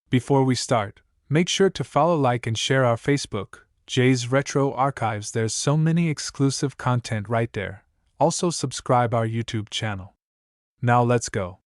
Before we start, make sure to follow, like, and share our Facebook, Jay's Retro Archives. There's so many exclusive content right there. Also subscribe our YouTube channel. Now let's go.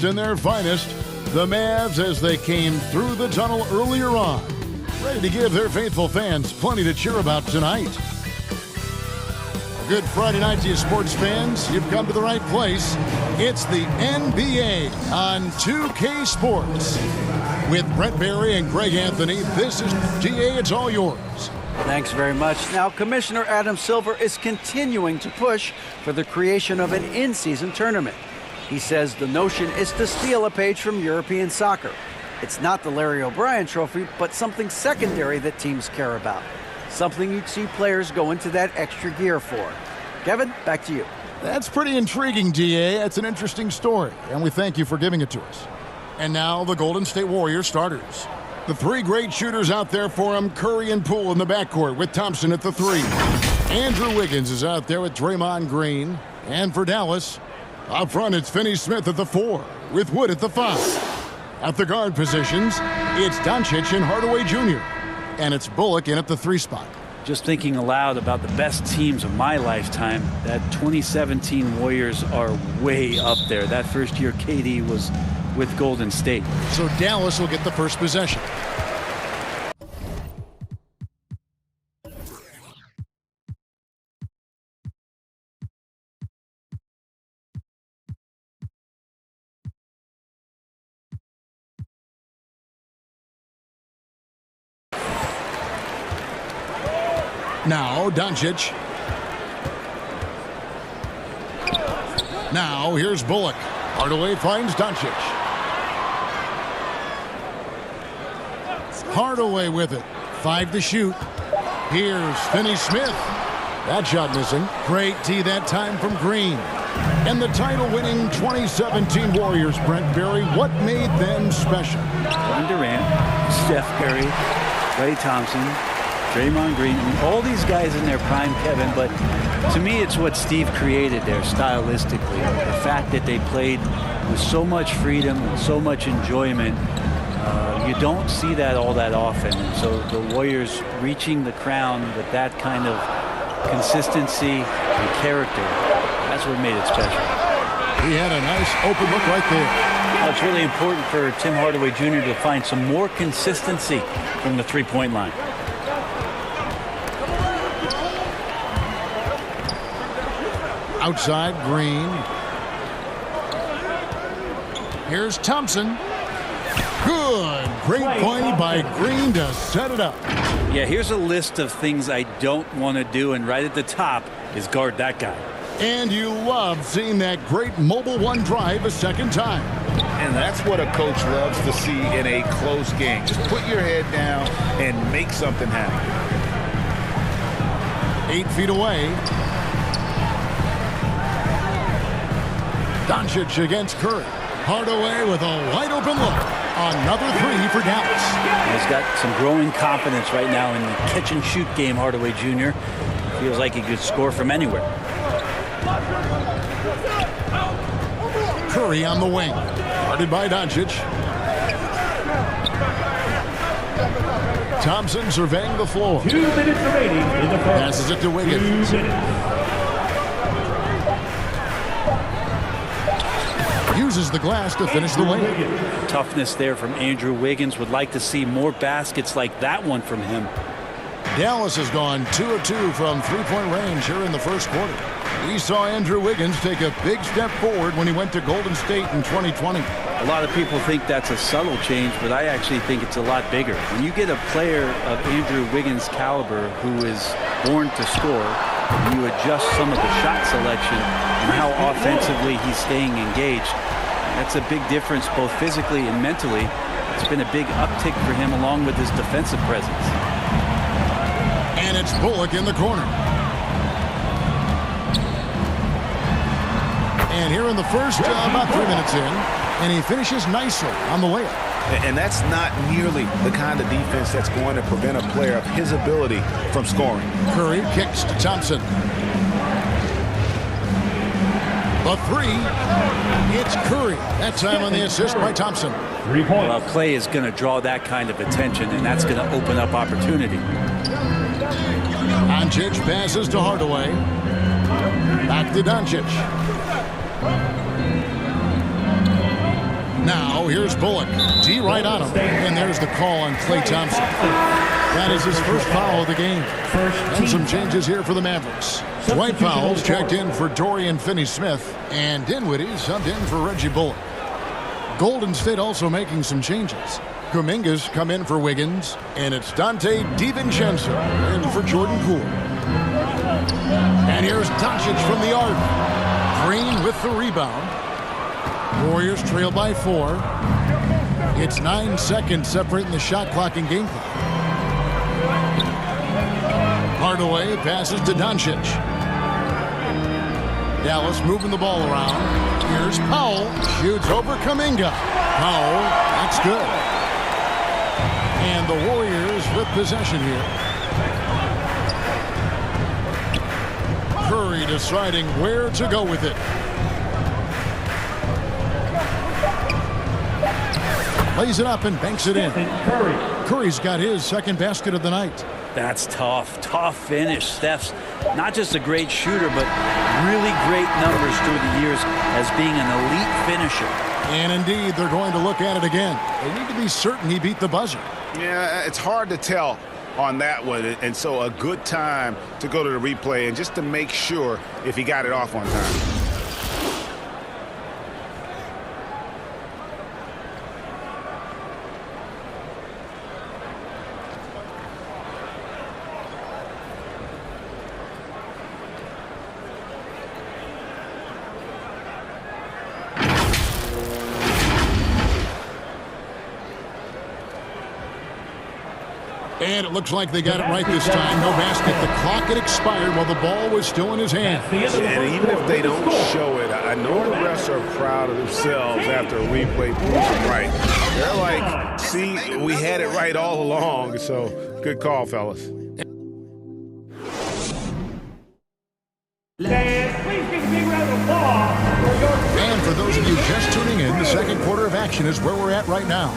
In their finest, the Mavs as they came through the tunnel earlier on, ready to give their faithful fans plenty to cheer about tonight. A good Friday night to you sports fans. You've come to the right place. It's the NBA on 2K Sports. With Brett Barry and Greg Anthony, this is GA. It's all yours. Thanks very much. Now, Commissioner Adam Silver is continuing to push for the creation of an in-season tournament. He says the notion is to steal a page from European soccer. It's not the Larry O'Brien Trophy, but something secondary that teams care about. Something you'd see players go into that extra gear for. Kevin, back to you. That's pretty intriguing, DA. That's an interesting story, and we thank you for giving it to us. And now the Golden State Warriors starters. The three great shooters out there for them, Curry and Poole in the backcourt with Thompson at the 3. Andrew Wiggins is out there with Draymond Green. And for Dallas, up front, it's Finney-Smith at the 4, with Wood at the 5. At the guard positions, it's Doncic and Hardaway Jr., and it's Bullock in at the 3 spot. Just thinking aloud about the best teams of my lifetime, that 2017 Warriors are way up there. That first year KD was with Golden State. So Dallas will get the first possession. Now, Doncic. Now, here's Bullock. Hardaway finds Doncic. Hardaway with it. 5 to shoot. Here's Finney-Smith. That shot missing. Great D that time from Green. And the title-winning 2017 Warriors, Brent Barry, what made them special? Kevin Durant, Steph Curry, Klay Thompson, Draymond Green, all these guys in their prime, Kevin, but to me it's what Steve created there stylistically. The fact that they played with so much freedom and so much enjoyment, you don't see that all that often. And so the Warriors reaching the crown with that kind of consistency and character, that's what made it special. He had a nice open look right there. Well, it's really important for Tim Hardaway Jr. to find some more consistency from the three-point line. Outside, Green. Here's Thompson. Good. Great play by Green to set it up. Yeah, here's a list of things I don't want to do, and right at the top is guard that guy. And you love seeing that great mobile one drive a second time. And that's what a coach loves to see in a close game. Just put your head down and make something happen. 8 feet away. Doncic against Curry. Hardaway with a wide open look. Another 3 for Dallas. He's got some growing confidence right now in the catch and shoot game, Hardaway Jr. Feels like he could score from anywhere. Curry on the wing. Guarded by Doncic. Thompson surveying the floor. 2 minutes remaining in the first. Passes it to Wiggins. 2 minutes. Uses the glass to finish the win. Toughness there from Andrew Wiggins. Would like to see more baskets like that one from him. Dallas has gone 2 of 2 from three-point range here in the first quarter. We saw Andrew Wiggins take a big step forward when he went to Golden State in 2020. A lot of people think that's a subtle change, but I actually think it's a lot bigger. When you get a player of Andrew Wiggins' caliber who is born to score, and you adjust some of the shot selection and how offensively he's staying engaged, that's a big difference both physically and mentally. It's been a big uptick for him along with his defensive presence. And it's Bullock in the corner. And here in the first, about 3 minutes in, and he finishes nicely on the layup. And that's not nearly the kind of defense that's going to prevent a player of his ability from scoring. Curry kicks to Thompson. The three, it's Curry. That time on the assist by Thompson. 3 points. Well, Clay is going to draw that kind of attention, and that's going to open up opportunity. Doncic passes to Hardaway. Back to Doncic. Now, here's Bullock. D right on him. And there's the call on Klay Thompson. That is his first foul of the game. And some changes here for the Mavericks. Dwight Powell's checked in for Dorian Finney-Smith. And Dinwiddie subbed in for Reggie Bullock. Golden State also making some changes. Kuminga's come in for Wiggins. And it's Dante DiVincenzo in for Jordan Poole. And here's Doncic from the arc. Green with the rebound. Warriors trail by 4. It's 9 seconds separating the shot clock and game clock. Hardaway passes to Doncic. Dallas moving the ball around. Here's Powell. Shoots over Kuminga. Powell, that's good. And the Warriors with possession here. Curry deciding where to go with it. Lays it up and banks it in. Curry's got his second basket of the night. That's tough. Tough finish. Steph's not just a great shooter, but really great numbers through the years as being an elite finisher. And indeed, they're going to look at it again. They need to be certain he beat the buzzer. Yeah, it's hard to tell on that one. And so a good time to go to the replay and just to make sure if he got it off on time. And it looks like they got it right this time. No basket. The clock had expired while the ball was still in his hand. And even if they don't show it, I know the refs are proud of themselves after a replay proves them right. They're like, see, we had it right all along. So good call, fellas. And for those of you just tuning in, the second quarter of action is where we're at right now.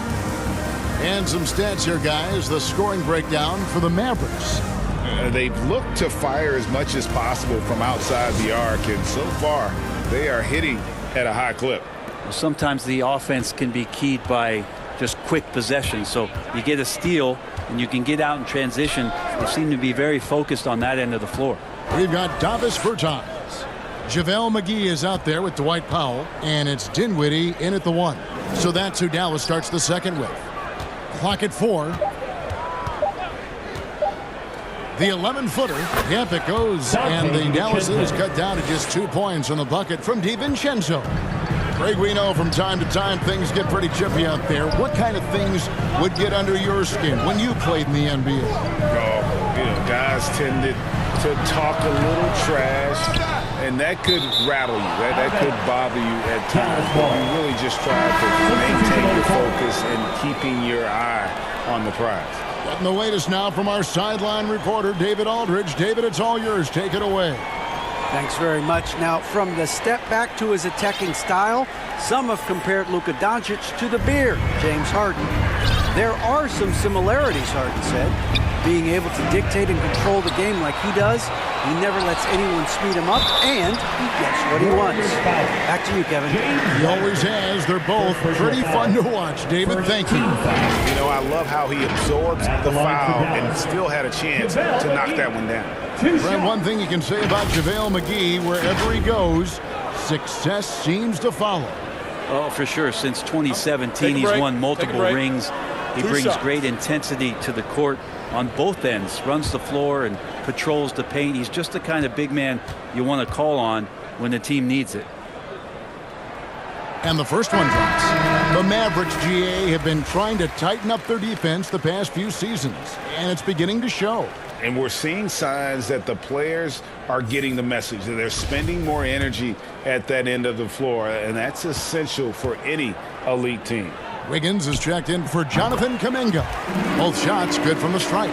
And some stats here, guys. The scoring breakdown for the Mavericks. They've looked to fire as much as possible from outside the arc, and so far they are hitting at a high clip. Well, sometimes the offense can be keyed by just quick possession. So you get a steal and you can get out in transition. They seem to be very focused on that end of the floor. We've got Davis Bertans. JaVale McGee is out there with Dwight Powell, and it's Dinwiddie in at the 1. So that's who Dallas starts the second with. Clock at 4. The 11-footer. Yep, it goes. And the Dallas is cut down to just 2 points on the bucket from DiVincenzo. Greg, we know from time to time things get pretty chippy out there. What kind of things would get under your skin when you played in the NBA? Oh, guys tended to talk a little trash, and that could rattle you. That could bother you at times. But you really just try to maintain your focus and keeping your eye on the prize. Getting the latest now from our sideline reporter, David Aldridge. David, it's all yours. Take it away. Thanks very much. Now, from the step back to his attacking style, some have compared Luka Doncic to the Beard, James Harden. There are some similarities, Harden said. Being able to dictate and control the game like he does, he never lets anyone speed him up, and he gets what he wants. Back to you, Kevin. He always has. They're both pretty fun to watch. David, thank you. I love how he absorbs the foul and still had a chance to knock that one down. Brent, one thing you can say about JaVale McGee, wherever he goes, success seems to follow. Oh, for sure. Since 2017, he's won multiple rings. He brings great intensity to the court on both ends, runs the floor and patrols the paint. He's just the kind of big man you want to call on when the team needs it. And the first one drops. The Mavericks, GA, have been trying to tighten up their defense the past few seasons, and it's beginning to show. And we're seeing signs that the players are getting the message, that they're spending more energy at that end of the floor, and that's essential for any elite team. Wiggins is checked in for Jonathan Kuminga. Both shots good from the stripe.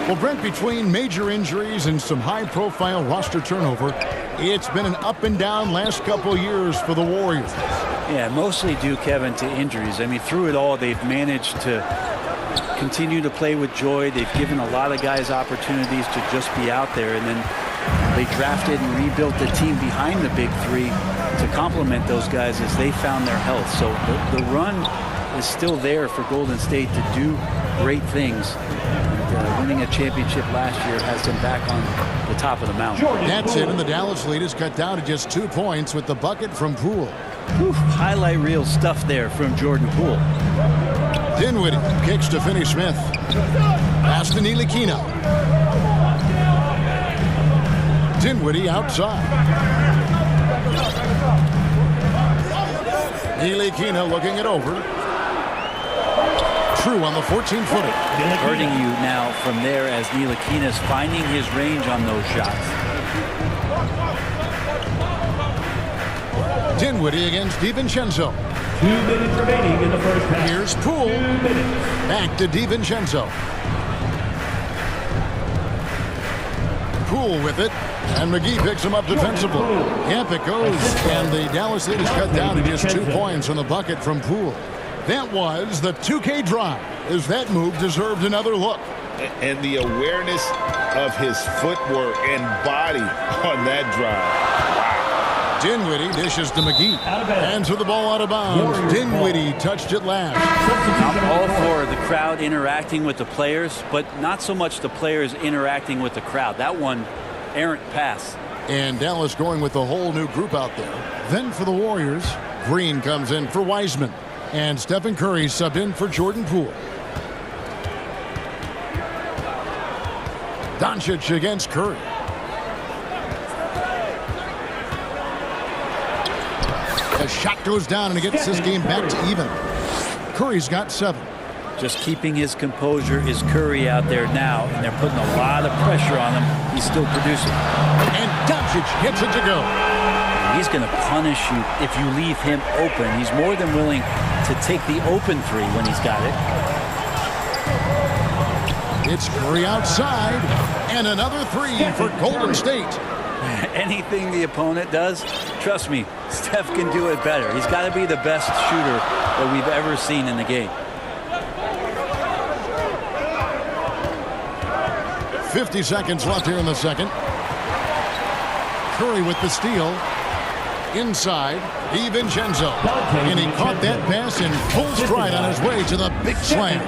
Well, Brent, between major injuries and some high-profile roster turnover, it's been an up-and-down last couple years for the Warriors. Yeah, mostly due, Kevin, to injuries. I mean, through it all, they've managed to continue to play with joy. They've given a lot of guys opportunities to just be out there, and then they drafted and rebuilt the team behind the big three to complement those guys as they found their health. So the run is still there for Golden State to do great things. And, winning a championship last year has them back on the top of the mountain. That's it, and the Dallas lead is cut down to just 2 points with the bucket from Poole. Whew, highlight reel stuff there from Jordan Poole. Dinwiddie kicks to Finney Smith. Pass to Ntilikina. Dinwiddie outside. Ntilikina looking it over. True on the 14-footer. Hurting you now from there as Ntilikina's finding his range on those shots. Dinwiddie against DiVincenzo. 2 minutes remaining in the first half. Here's Poole. 2 minutes. Back to DiVincenzo. Poole with it. And McGee picks him up defensively. Yep, it goes. And the Dallas lead is cut down to just 2 points on the bucket from Poole. That was the 2K drive, as that move deserved another look. And the awareness of his footwork and body on that drive. Dinwiddie dishes to McGee. And to the ball out of bounds. Dinwiddie touched it last. I'm all for the crowd interacting with the players, but not so much the players interacting with the crowd. That one, errant pass. And Dallas going with a whole new group out there. Then for the Warriors, Green comes in for Wiseman. And Stephen Curry subbed in for Jordan Poole. Doncic against Curry. The shot goes down and it gets this game back to even. Curry's got 7. Just keeping his composure is Curry out there now, and they're putting a lot of pressure on him. He's still producing. And Doncic gets it to go. He's going to punish you if you leave him open. He's more than willing to take the open three when he's got it. It's Curry outside, and another 3 for Golden State. Anything the opponent does, trust me, Steph can do it better. He's got to be the best shooter that we've ever seen in the game. 50 seconds left here in the second. Curry with the steal. Inside, DiVincenzo. And he caught that pass in full stride on his way to the big slam.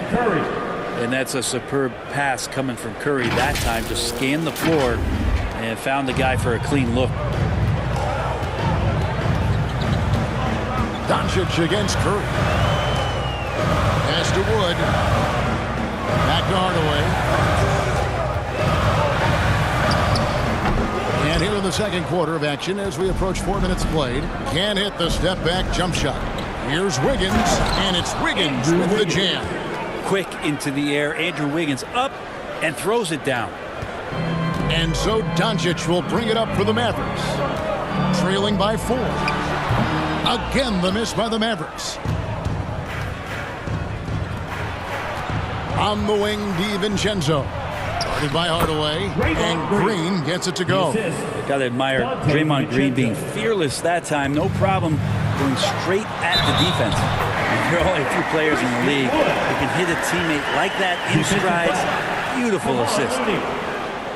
And that's a superb pass coming from Curry that time to scan the floor and found the guy for a clean look. Doncic against Curry. Pass to Wood. Back to Hardaway. And here in the second quarter of action as we approach 4 minutes played. Can't hit the step-back jump shot. Here's Wiggins, and it's Wiggins with the jam. Quick into the air. Andrew Wiggins up and throws it down. And so Doncic will bring it up for the Mavericks. Trailing by 4. Again, the miss by the Mavericks. On the wing, DiVincenzo. Started by Hardaway, and Green gets it to go. Got to admire Draymond Green being fearless that time. No problem going straight at the defense. There are only a few players in the league who can hit a teammate like that in strides. Beautiful assist.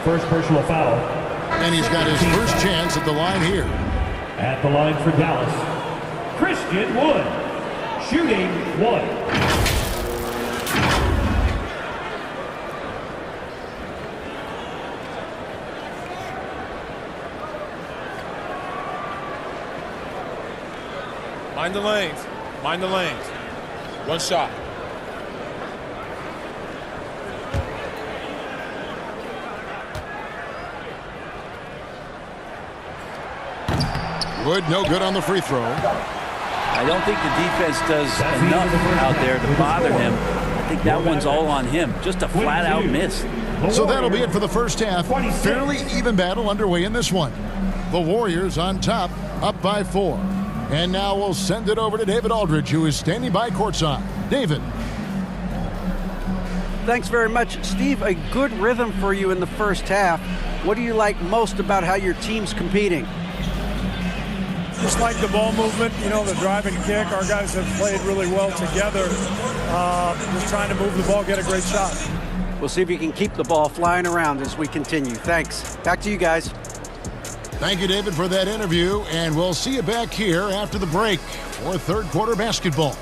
First personal foul. And he's got his first chance at the line here. At the line for Dallas, Christian Wood, shooting 1. Mind the lanes. Mind the lanes. One shot. Wood no good on the free throw. I don't think the defense does enough out there to bother him. I think that one's all on him. Just a flat-out miss. So that'll be it for the first half. Fairly even battle underway in this one. The Warriors on top, up by 4. And now we'll send it over to David Aldridge, who is standing by courtside. David. Thanks very much, Steve. A good rhythm for you in the first half. What do you like most about how your team's competing? Just like the ball movement, you know, the drive and kick. Our guys have played really well together. Just trying to move the ball, get a great shot. We'll see if you can keep the ball flying around as we continue. Thanks. Back to you guys. Thank you, David, for that interview, and we'll see you back here after the break for third quarter basketball.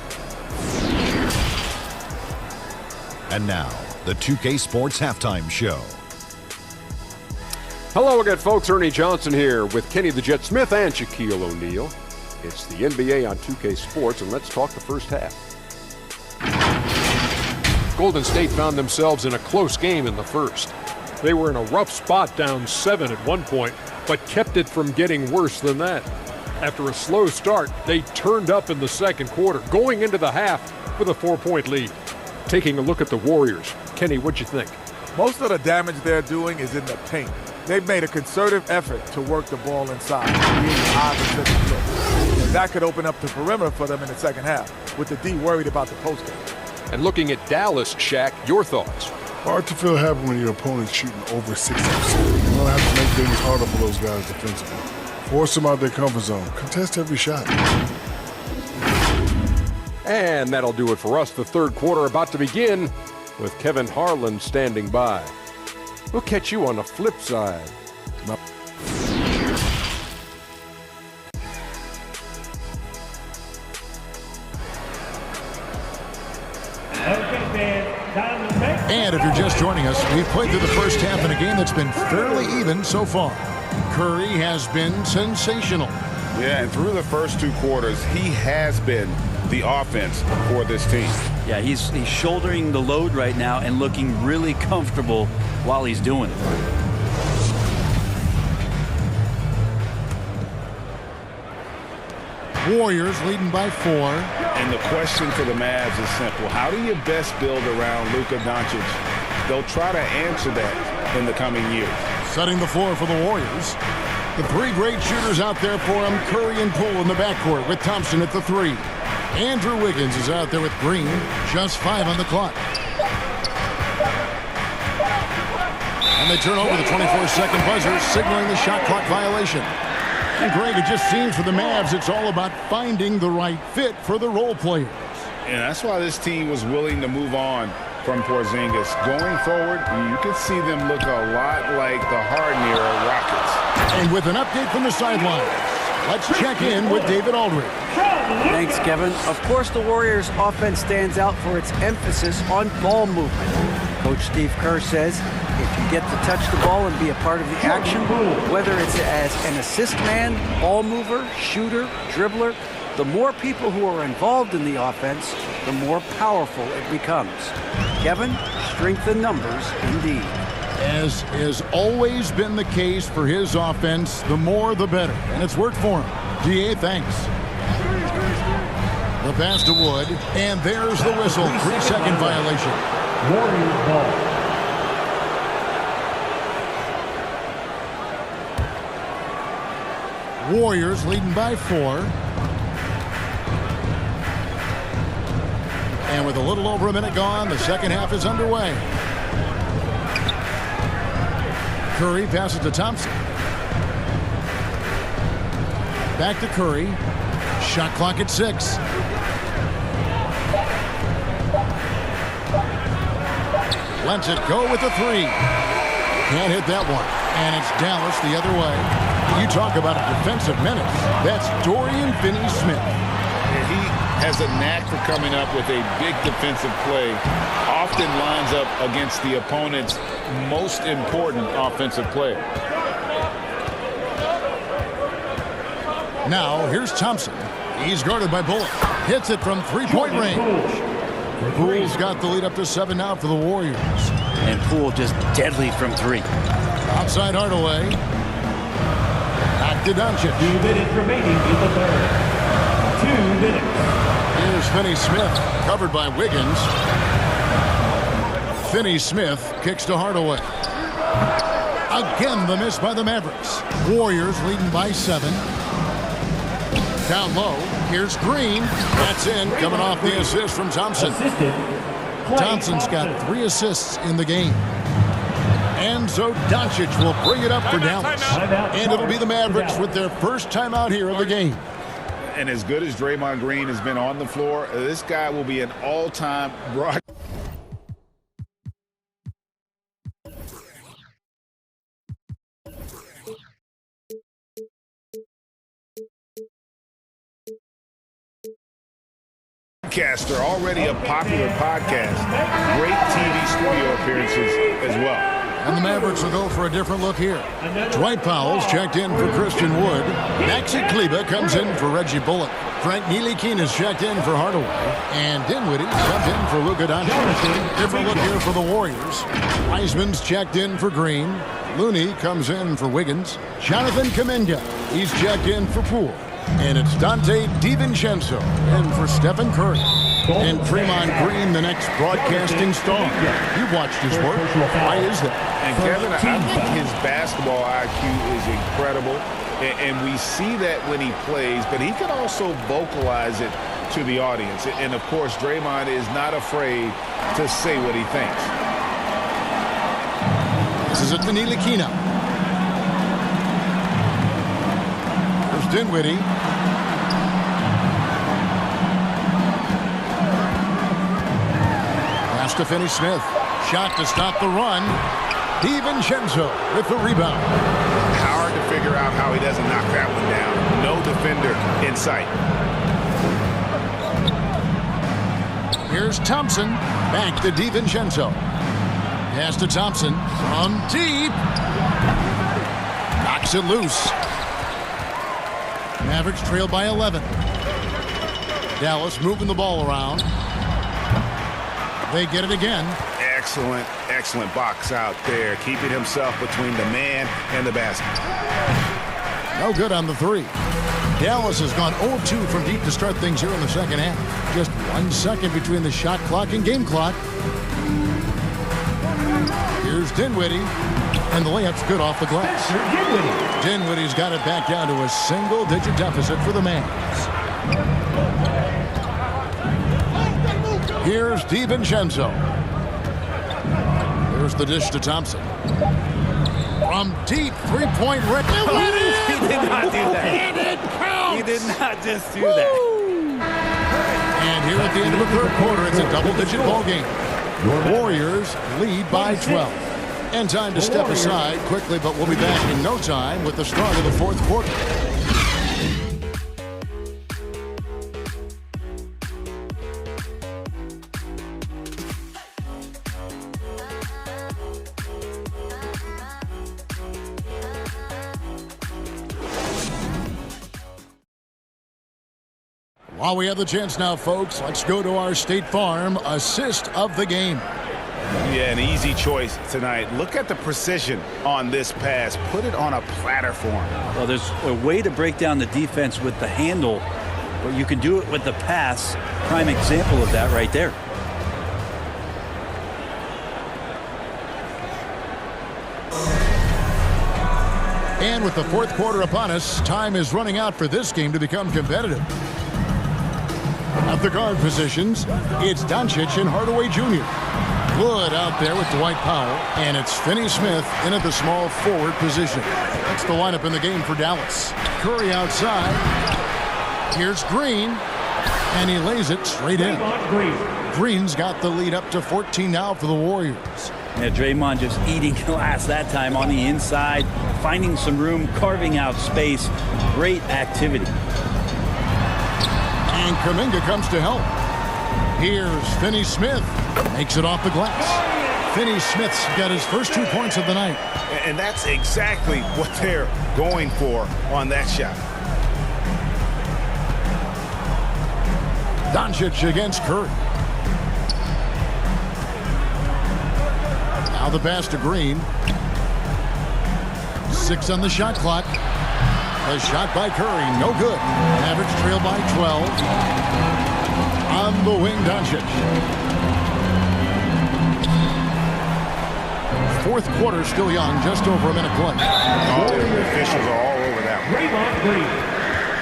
And now, the 2K Sports Halftime Show. Hello again, folks. Ernie Johnson here with Kenny the Jet Smith and Shaquille O'Neal. It's the NBA on 2K Sports, and let's talk the first half. Golden State found themselves in a close game in the first. They were in a rough spot, down 7 at one point, but kept it from getting worse than that. After a slow start, they turned up in the second quarter, going into the half with a 4-point lead. Taking a look at the Warriors, Kenny, what'd you think? Most of the damage they're doing is in the paint. They've made a concerted effort to work the ball inside, being opposite the look. And that could open up the perimeter for them in the second half, with the D worried about the post game. And looking at Dallas, Shaq, your thoughts? Hard to feel happy when your opponent's shooting over 60%. You don't have to make things harder for those guys defensively. Force them out their comfort zone. Contest every shot. And that'll do it for us. The third quarter about to begin with Kevin Harlan standing by. We'll catch you on the flip side. And if you're just joining us, we've played through the first half in a game that's been fairly even so far. Curry has been sensational. Yeah, and through the first 2 quarters, he has been the offense for this team. Yeah, he's shouldering the load right now and looking really comfortable while he's doing it. Warriors leading by 4. And the question for the Mavs is simple. How do you best build around Luka Doncic? They'll try to answer that in the coming years. Setting the floor for the Warriors. The 3 great shooters out there for them. Curry and Poole in the backcourt with Thompson at the 3. Andrew Wiggins is out there with Green. Just 5 on the clock. And they turn over the 24-second buzzer, signaling the shot clock violation. And Greg, it just seems for the Mavs, it's all about finding the right fit for the role players. And that's why this team was willing to move on from Porzingis. Going forward, you could see them look a lot like the Harden-era Rockets. And with an update from the sidelines, let's check in with David Aldridge. Thanks, Kevin. Of course, the Warriors' offense stands out for its emphasis on ball movement. Coach Steve Kerr says if you get to touch the ball and be a part of the action, whether it's as an assist man, ball mover, shooter, dribbler, the more people who are involved in the offense, the more powerful it becomes. Kevin, strength in numbers indeed. As has always been the case for his offense, the more the better. And it's worked for him. DA, thanks. The pass to Wood, and there's the whistle. 3-second violation. Warriors ball. Warriors leading by 4. And with a little over a minute gone, the second half is underway. Curry passes to Thompson. Back to Curry. Shot clock at 6. Lets it go with the 3. Can't hit that one. And it's Dallas the other way. You talk about a defensive menace. That's Dorian Finney-Smith. He has a knack for coming up with a big defensive play. Often lines up against the opponent's most important offensive player. Now, here's Thompson. He's guarded by Bullock. Hits it from 3-point range. Poole's got the lead up to 7 now for the Warriors. And Poole just deadly from 3. Outside Hardaway. Back to Doncic. 2 minutes remaining in the third. 2 minutes. Here's Finney-Smith, covered by Wiggins. Finney-Smith kicks to Hardaway. Again, the miss by the Mavericks. Warriors leading by 7. Down low, here's Green. That's in, coming off the assist from Thompson. Thompson's got 3 assists in the game. And so Doncic will bring it up for Dallas. And it'll be the Mavericks with their first timeout here of the game. And as good as Draymond Green has been on the floor, this guy will be an all-time broadcaster. Already a popular podcast, great TV studio appearances as well. And the Mavericks will go for a different look here. Dwight Powell's checked in for Christian Wood. Maxi Kleber comes in for Reggie Bullock. Frank Ntilikina's checked in for Hardaway. And Dinwiddie subbed in for Luka Doncic. Different look here for the Warriors. Wiseman's checked in for Green. Looney comes in for Wiggins. Jonathan Kuminga, he's checked in for Poole. And it's Dante DiVincenzo in for Stephen Curry. And Draymond Green, the next broadcasting star. You've watched his work. Why is that? And Kevin, I think his basketball IQ is incredible. And we see that when he plays, but he can also vocalize it to the audience. And, of course, Draymond is not afraid to say what he thinks. This is it to Ntilikina. There's Dinwiddie. Pass to Finney-Smith. Shot to stop the run. DiVincenzo with the rebound. Hard to figure out how he doesn't knock that one down. No defender in sight. Here's Thompson. Back to DiVincenzo. Pass to Thompson. From deep. Knocks it loose. Mavericks trail by 11. Dallas moving the ball around. They get it again. Excellent, excellent box out there. Keeping himself between the man and the basket. No good on the 3. Dallas has gone 0-2 from deep to start things here in the second half. Just 1 second between the shot clock and game clock. Here's Dinwiddie. And the layup's good off the glass. Dinwiddie's got it back down to a single-digit deficit for the Mavs. Here's DiVincenzo. There's the dish to Thompson. From deep, 3-point range. He did not do that. And it counts. He did not just do that. And here at the end of the third quarter, it's a double-digit ball game. Warriors lead by 12. And time to step aside quickly, but we'll be back in no time with the start of the fourth quarter. While we have the chance now, folks, let's go to our State Farm assist of the game. Yeah, an easy choice tonight. Look at the precision on this pass. Put it on a platter for him. Well, there's a way to break down the defense with the handle, but you can do it with the pass. Prime example of that right there. And with the fourth quarter upon us, time is running out for this game to become competitive. At the guard positions, it's Doncic and Hardaway Jr. Wood out there with Dwight Powell, and it's Finney-Smith in at the small forward position. That's the lineup in the game for Dallas. Curry outside. Here's Green, and he lays it straight in. Green's got the lead up to 14 now for the Warriors. Yeah, Draymond just eating glass that time on the inside, finding some room, carving out space. Great activity. And Kuminga comes to help. Here's Finney-Smith. Makes it off the glass. Finney-Smith's got his first 2 points of the night. And that's exactly what they're going for on that shot. Doncic against Curry. Now the pass to Green. 6 on the shot clock. The shot by Curry, no good. Mavericks trail by 12. On the wing, Doncic. Fourth quarter still young, just over a minute play. The officials are all over that one. Draymond Green.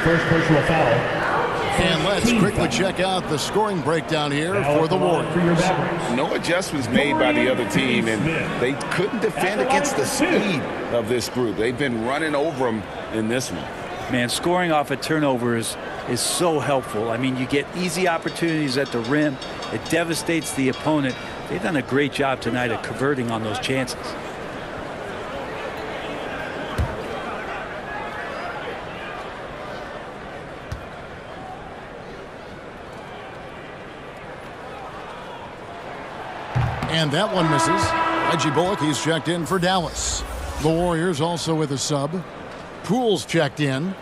First personal foul. And let's quickly check out the scoring breakdown here for the Warriors. No adjustments made by the other team, and they couldn't defend against the speed of this group. They've been running over them in this one. Man, scoring off of turnovers is so helpful. I mean, you get easy opportunities at the rim. It devastates the opponent. They've done a great job tonight of converting on those chances. And that one misses. Reggie Bullock, he's checked in for Dallas. The Warriors also with a sub. Poole's checked in.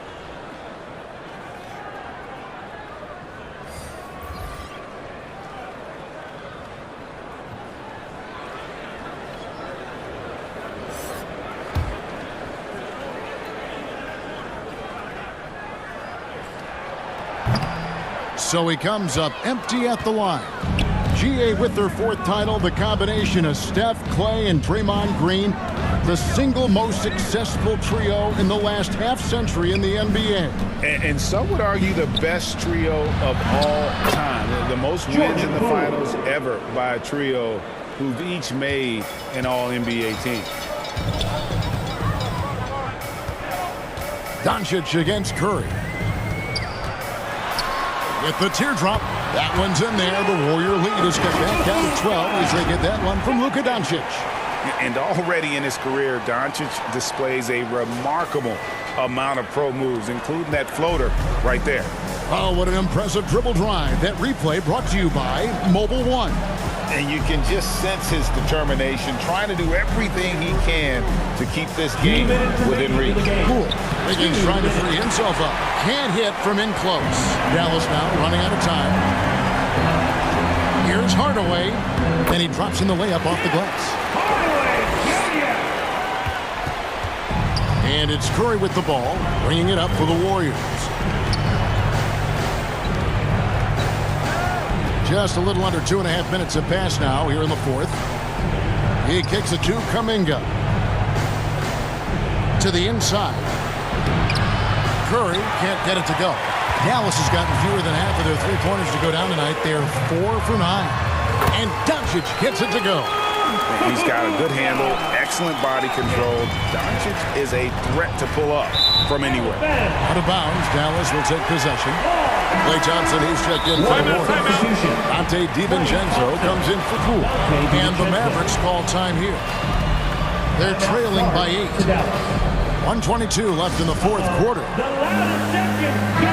So he comes up empty at the line. GA with their fourth title, the combination of Steph, Clay, and Draymond Green, the single most successful trio in the last half-century in the NBA. And some would argue the best trio of all time. The most wins in the finals ever by a trio who've each made an All-NBA team. Doncic against Curry. With the teardrop. That one's in there. The Warrior lead is cut back down to 12 as they get that one from Luka Doncic. And already in his career, Doncic displays a remarkable amount of pro moves, including that floater right there. Oh, what an impressive dribble drive. That replay brought to you by Mobile One. And you can just sense his determination, trying to do everything he can to keep this game within reach. Cool. Wiggins trying to free himself up. Can't hit from in close. Dallas now running out of time. Here's Hardaway. And he drops in the layup off the glass. And it's Curry with the ball, bringing it up for the Warriors. Just a little under 2.5 minutes have passed now here in the fourth. He kicks it to Kuminga. To the inside. Curry can't get it to go. Dallas has gotten fewer than half of their three-pointers to go down tonight. They're 4 for 9. And Doncic gets it to go. He's got a good handle, excellent body control. Doncic is a threat to pull up from anywhere. Out of bounds, Dallas will take possession. Klay Thompson, he's checked in for the Warriors. Dante DiVincenzo comes in for Poole. And the Mavericks call time here. They're trailing by 8. 1:22 left in the fourth quarter.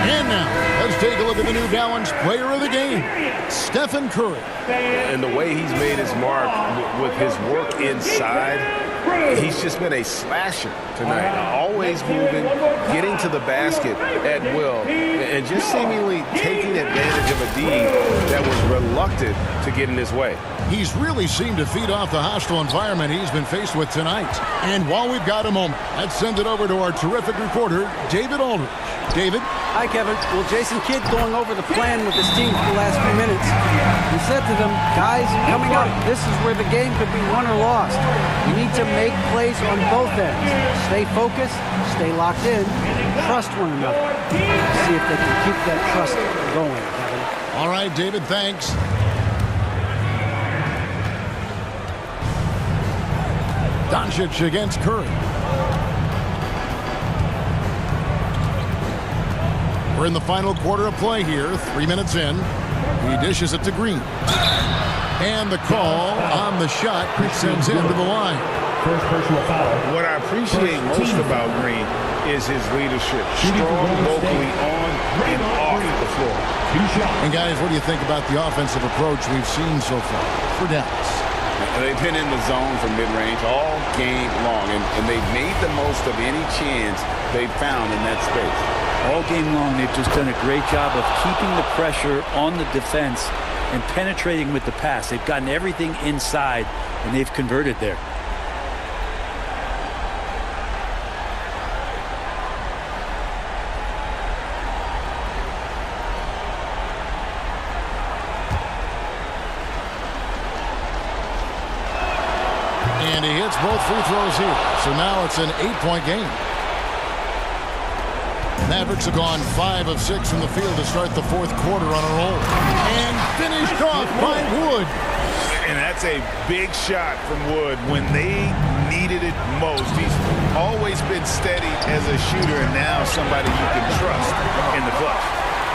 And now, let's take a look at the New Balance player of the game, Stephen Curry. And the way he's made his mark with his work inside, he's just been a slasher tonight. Always moving, getting to the basket at will, and just seemingly taking advantage of a D that was reluctant to get in his way. He's really seemed to feed off the hostile environment he's been faced with tonight. And while we've got a moment, let's send it over to our terrific reporter, David Aldridge. David? Hi, Kevin. Well, Jason Kidd going over the plan with his team for the last few minutes. He said to them, guys, coming up, this is where the game could be won or lost. You need to make plays on both ends. Stay focused, stay locked in, trust one another. See if they can keep that trust going, Kevin. All right, David, thanks. Doncic against Curry. We're in the final quarter of play here, 3 minutes in. He dishes it to Green. And the call on the shot sends him to the line. First personal foul. What I appreciate most about Green is his leadership. Strong locally on and off the floor. And guys, what do you think about the offensive approach we've seen so far for Dallas? They've been in the zone from mid-range all game long, and they've made the most of any chance they've found in that space. All game long, they've just done a great job of keeping the pressure on the defense and penetrating with the pass. They've gotten everything inside, and they've converted there. And he hits both free throws here. So now it's an 8-point game. Mavericks have gone 5 of 6 from the field to start the fourth quarter on a roll. And finished off by Wood. And that's a big shot from Wood when they needed it most. He's always been steady as a shooter, and now somebody you can trust in the clutch.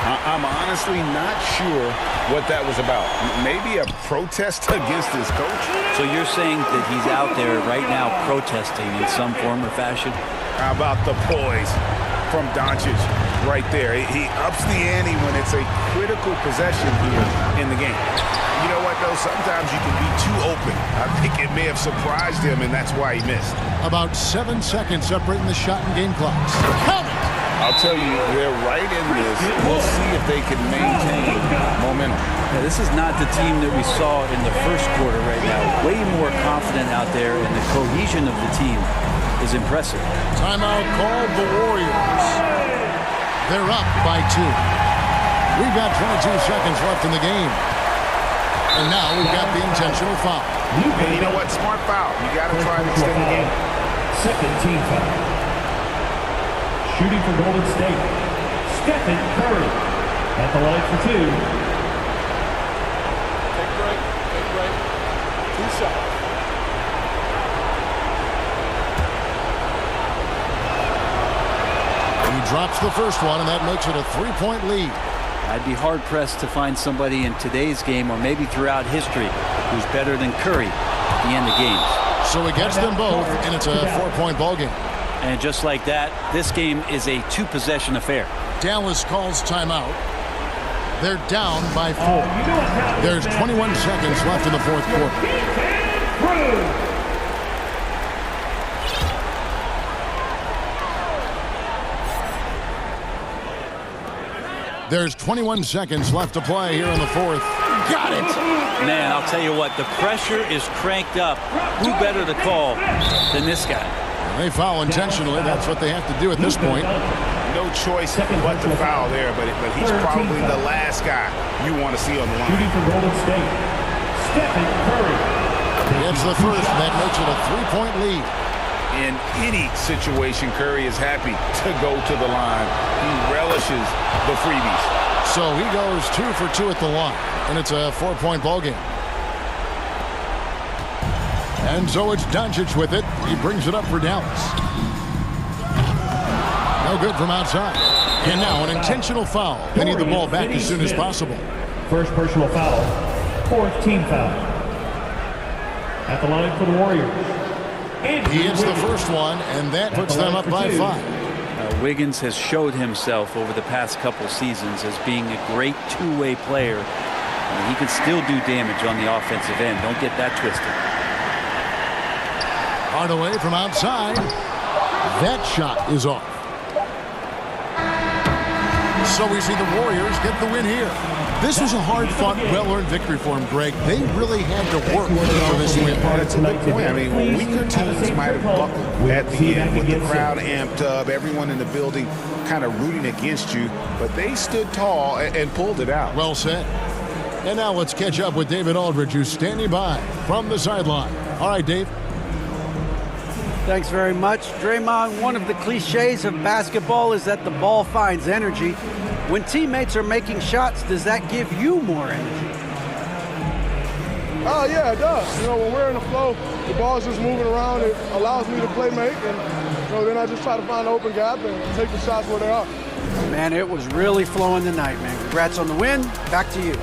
I'm honestly not sure what that was about. Maybe a protest against his coach? So you're saying that he's out there right now protesting in some form or fashion? How about the poise from Doncic right there? He ups the ante when it's a critical possession here in the game. You know what, though? Sometimes you can be too open. I think it may have surprised him, and that's why he missed. About 7 seconds separating the shot and game clocks. Count it! I'll tell you, they're right in this. We'll see if they can maintain momentum. Yeah, this is not the team that we saw in the first quarter right now. Way more confident out there, and the cohesion of the team is impressive. Timeout called the Warriors. They're up by 2. We've got 22 seconds left in the game. And now we've got the intentional foul. And you know what? Smart foul. You got to try to extend the game. Second team foul. Shooting for Golden State, Stephen Curry at the line for 2. Take break. 2 shots. He drops the first one, and that makes it a 3-point lead. I'd be hard-pressed to find somebody in today's game, or maybe throughout history, who's better than Curry at the end of games. So he gets them both, and it's a 4-point ball game. And just like that, this game is a 2-possession affair. Dallas calls timeout. They're down by 4. There's 21 seconds left in the fourth quarter. There's 21 seconds left to play here in the fourth. Got it! Man, I'll tell you what, the pressure is cranked up. Who better to call than this guy? They foul intentionally. That's what they have to do at this point. No choice but to foul there, but he's probably the last guy you want to see on the line. Shooting for Golden State, Stephen Curry. Gets the first, and that makes it a 3-point lead. In any situation, Curry is happy to go to the line. He relishes the freebies. So he goes 2 for 2 at the line, and it's a 4-point ball game. And so it's Doncic with it. He brings it up for Dallas. No good from outside. And now an intentional foul. They need the ball back as soon as possible. First personal foul, 4th team foul. At the line for the Warriors. He hits the first one, and that puts them up by 5. Wiggins has showed himself over the past couple seasons as being a great two-way player. He can still do damage on the offensive end. Don't get that twisted. Hardaway from outside. That shot is off. So we see the Warriors get the win here. This was a hard-fought, well-earned victory for them, Greg. They really had to work for this win. That's a good point. I mean, weaker teams might have buckled at the end with the crowd amped up, everyone in the building kind of rooting against you, but they stood tall and pulled it out. Well said. And now let's catch up with David Aldridge, who's standing by from the sideline. All right, Dave. Thanks very much. Draymond, one of the cliches of basketball is that the ball finds energy. When teammates are making shots, does that give you more energy? Oh, yeah, it does. You know, when we're in the flow, the ball's just moving around. It allows me to play make, and then I just try to find an open gap and take the shots where they are. Man, it was really flowing tonight, man. Congrats on the win. Back to you.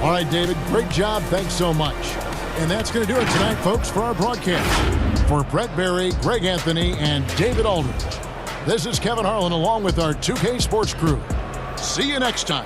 All right, David, great job. Thanks so much. And that's going to do it tonight, folks, for our broadcast. For Brett Berry, Greg Anthony, and David Aldridge, this is Kevin Harlan along with our 2K Sports crew. See you next time.